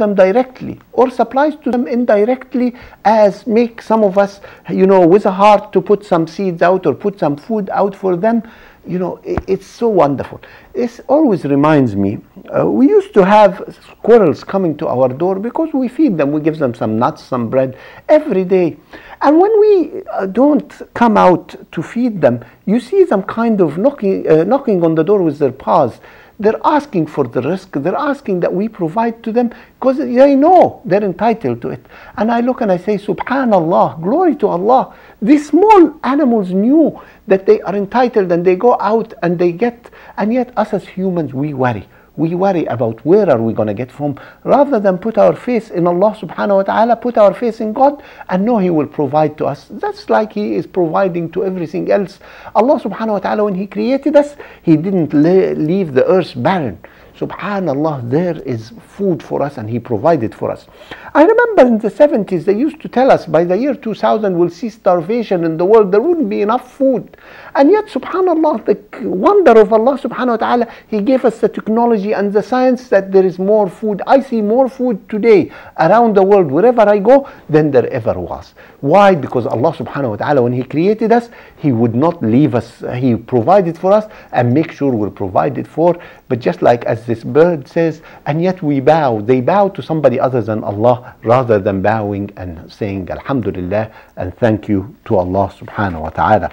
them directly or supplies to them indirectly, as make some of us, with a heart to put some seeds out or put some food out for them. It's so wonderful. This always reminds me, we used to have squirrels coming to our door because we feed them. We give them some nuts, some bread every day. And when we don't come out to feed them, you see them kind of knocking on the door with their paws. They're asking for the risk. They're asking that we provide to them because they know they're entitled to it. And I look and I say, Subhanallah, glory to Allah. These small animals knew that they are entitled, and they go out and they get, and yet us as humans, we worry. We worry about where are we going to get from, rather than put our faith in Allah subhanahu wa ta'ala, put our faith in God and know He will provide to us. That's like He is providing to everything else. Allah subhanahu wa ta'ala, when He created us, He didn't leave the earth barren. Subhanallah, there is food for us and He provided for us. I remember in the 70s, they used to tell us by the year 2000 we'll see starvation in the world. There wouldn't be enough food. And yet, subhanallah, the wonder of Allah subhanahu wa ta'ala, He gave us the technology and the science that there is more food. I see more food today around the world, wherever I go, than there ever was. Why? Because Allah subhanahu wa ta'ala, when He created us, He would not leave us. He provided for us and make sure we're provided for. But just like as this bird says, and yet we bow. They bow to somebody other than Allah, rather than bowing and saying Alhamdulillah and thank you to Allah subhanahu wa ta'ala.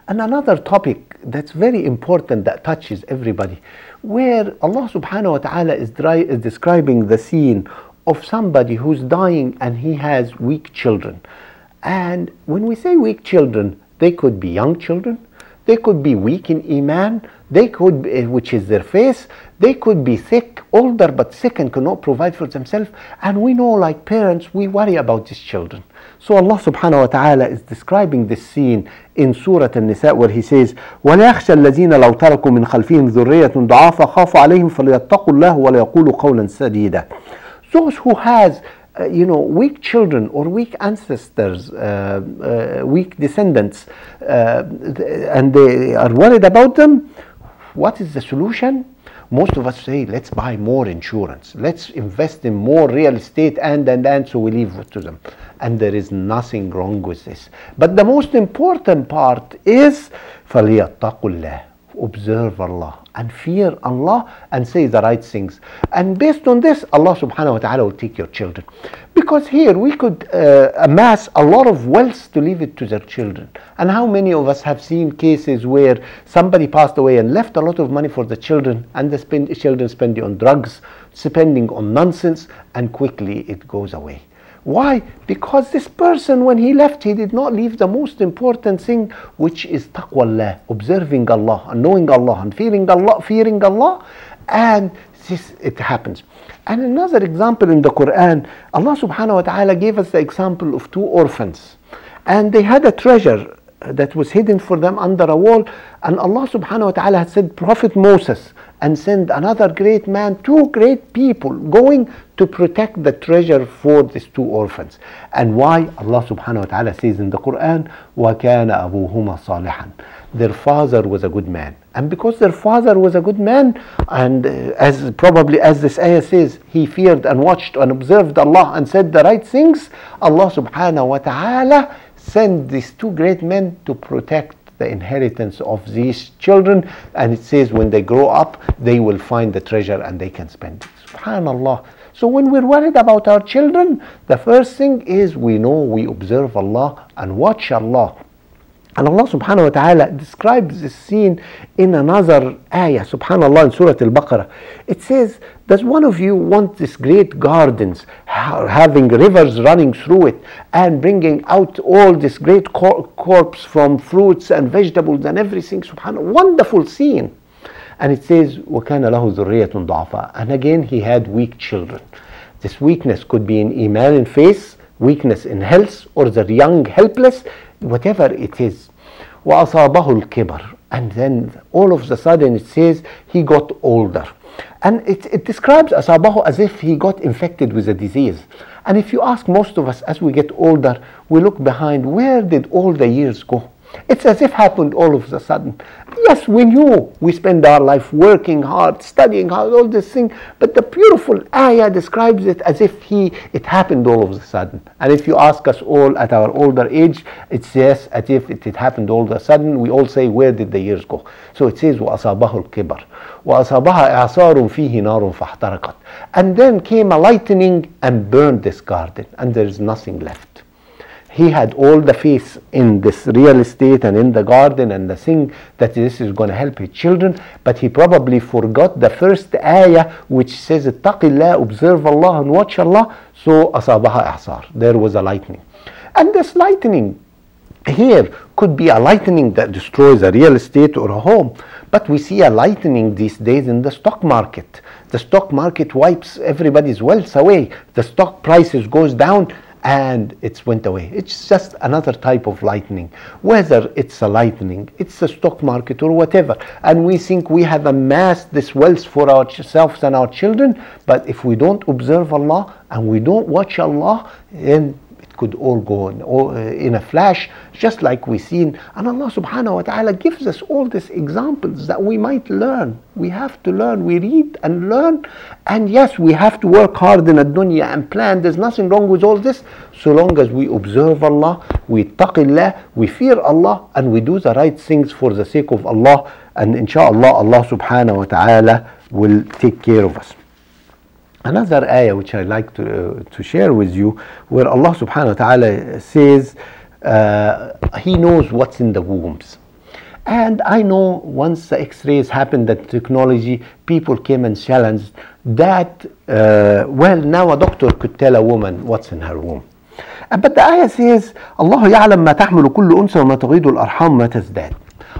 And another topic that's very important that touches everybody, where Allah subhanahu wa ta'ala is describing the scene of somebody who's dying and he has weak children. And when we say weak children, they could be young children, they could be weak in Iman, they could be, which is their face, they could be sick, older but sick and cannot provide for themselves. And we know, like parents, we worry about these children. So Allah subhanahu wa ta'ala is describing this scene in Surah An-Nisa, where He says, وَلَيَخْشَى الَّذِينَ لَوْ تَرَكُوا مِنْ خَلْفِهِمْ ذُرِّيَّةٌ ضَعَافًا خَافُوا عَلَيْهِمْ فَلْيَتَّقُوا اللَّهَ وَلْيَقُولُوا قَوْلًا سَدِيدًا. Those who has weak children or weak ancestors, weak descendants, and they are worried about them, what is the solution? Most of us say, let's buy more insurance, let's invest in more real estate, and so we leave it to them. And there is nothing wrong with this. But the most important part is فَلْيَتَّقُوا اللَّهِ, observe Allah and fear Allah and say the right things. And based on this, Allah subhanahu wa ta'ala will take your children. Because here we could amass a lot of wealth to leave it to their children. And how many of us have seen cases where somebody passed away and left a lot of money for the children, and the children spend it on drugs, spending on nonsense, and quickly it goes away. Why? Because this person, when he left, he did not leave the most important thing, which is taqwallah, observing Allah and knowing Allah and fearing Allah, and this, it happens. And another example in the Quran, Allah subhanahu wa ta'ala gave us the example of two orphans, and they had a treasure that was hidden for them under a wall, and Allah subhanahu wa ta'ala had said, Prophet Moses, and send another great man, two great people going to protect the treasure for these two orphans. And why? Allah subhanahu wa ta'ala says in the Quran, وَكَانَ أَبُوهُمَا صَالِحًا. Their father was a good man. And because their father was a good man, and as this ayah says, he feared and watched and observed Allah and said the right things, Allah subhanahu wa ta'ala sent these two great men to protect the inheritance of these children. And it says when they grow up, they will find the treasure and they can spend it. Subhanallah. So when we're worried about our children, the first thing is we know we observe Allah and watch Allah. And Allah subhanahu wa ta'ala describes this scene in another ayah, subhanallah, in Surah Al-Baqarah. It says, does one of you want these great gardens, having rivers running through it, and bringing out all this great crops from fruits and vegetables and everything, subhanallah, wonderful scene. And it says, وَكَانَ لَهُ ذُرِّيَّةٌ ضَعْفًا. And again, he had weak children. This weakness could be in iman and faith, weakness in health, or the young helpless, whatever it is. وَأَصَابَهُ الْكِبَرُ. And then all of a sudden it says he got older. And it describes أَصَابَهُ as if he got infected with a disease. And if you ask most of us as we get older, we look behind, where did all the years go? It's as if happened all of a sudden. Yes, we knew. We spend our life working hard, studying hard, all this thing. But the beautiful ayah describes it as if it happened all of a sudden. And if you ask us all at our older age, it's yes, as if it happened all of a sudden. We all say, where did the years go? So it says, وَأَصَابَهُ الْكِبَرُ وَأَصَابَهَا إِعْصَارٌ فِيهِ نَارٌ فَاحْتَرَقَتْ. And then came a lightning and burned this garden, and there is nothing left. He had all the faith in this real estate and in the garden and the thing that this is going to help his children, but he probably forgot the first ayah which says, اتق الله, observe Allah and watch Allah. So أصابها إعصار, there was a lightning. And this lightning here could be a lightning that destroys a real estate or a home, but we see a lightning these days in the stock market. The stock market wipes everybody's wealth away. The stock prices goes down and it went away. It's just another type of lightning. Whether it's a lightning, it's a stock market or whatever. And we think we have amassed this wealth for ourselves and our children, but if we don't observe Allah and we don't watch Allah, then could all go in a flash, just like we've seen. And Allah subhanahu wa ta'ala gives us all these examples that we might learn. We have to learn. We read and learn. And yes, we have to work hard in the dunya and plan. There's nothing wrong with all this, so long as we observe Allah, we taqillah, we fear Allah, and we do the right things for the sake of Allah. And inshallah, Allah subhanahu wa ta'ala will take care of us. Another ayah which I like to share with you, where Allah subhanahu wa ta'ala says He knows what's in the wombs. And I know once the x-rays happened, that technology, people came and challenged that, well, now a doctor could tell a woman what's in her womb. But the ayah says, Allah يعلم ما تحمل كل أنثى وما تغيض الأرحام ما تزداد.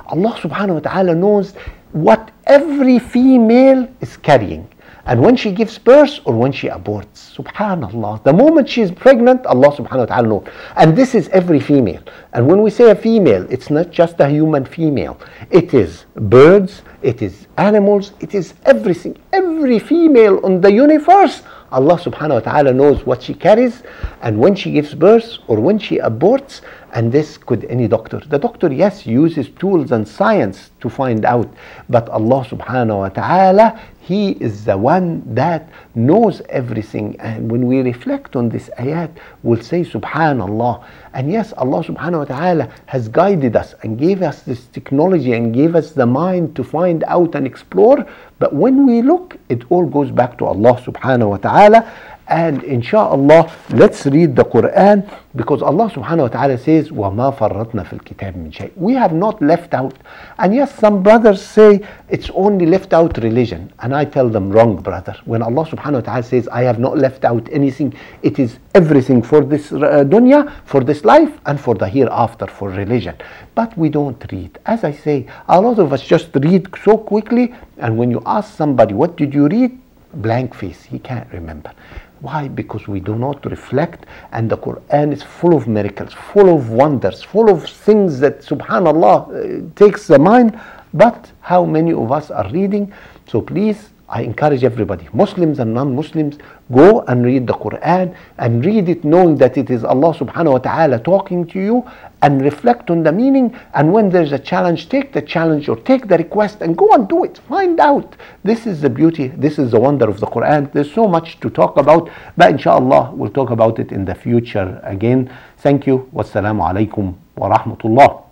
Allah subhanahu wa ta'ala knows what every female is carrying. And when she gives birth or when she aborts, subhanallah, the moment she is pregnant, Allah subhanahu wa ta'ala knows. And this is every female. And when we say a female, it's not just a human female. It is birds, it is animals, it is everything. Every female on the universe, Allah subhanahu wa ta'ala knows what she carries, and when she gives birth or when she aborts. And this could any doctor. The doctor, yes, uses tools and science to find out. But Allah subhanahu wa ta'ala, He is the one that knows everything. And when we reflect on this ayat, we'll say subhanallah. And yes, Allah subhanahu wa ta'ala has guided us and gave us this technology and gave us the mind to find out and explore. But when we look, it all goes back to Allah subhanahu wa ta'ala. And inshaAllah, let's read the Quran, because Allah subhanahu wa ta'ala says, وَمَا فَرَّطْنَا فِي الْكِتَابِ مِنْ شَيْءٍ. We have not left out. And yes, some brothers say it's only left out religion. And I tell them, wrong, brother. When Allah subhanahu wa ta'ala says, I have not left out anything, it is everything for this dunya, for this life, and for the hereafter, for religion. But we don't read. As I say, a lot of us just read so quickly, and when you ask somebody, what did you read? Blank face, he can't remember. Why? Because we do not reflect, and the Quran is full of miracles, full of wonders, full of things that subhanallah takes the mind. But how many of us are reading? So please, I encourage everybody, Muslims and non-Muslims, go and read the Quran, and read it knowing that it is Allah subhanahu wa ta'ala talking to you, and reflect on the meaning. And when there's a challenge, take the challenge or take the request and go and do it. Find out. This is the beauty, this is the wonder of the Quran. There's so much to talk about, but inshallah we'll talk about it in the future again. Thank you. Wassalamu alaikum wa rahmatullah.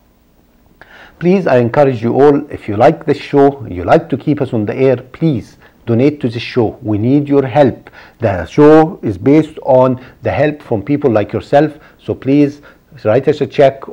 Please, I encourage you all, if you like this show, you like to keep us on the air, please donate to this show. We need your help. The show is based on the help from people like yourself. So please write us a check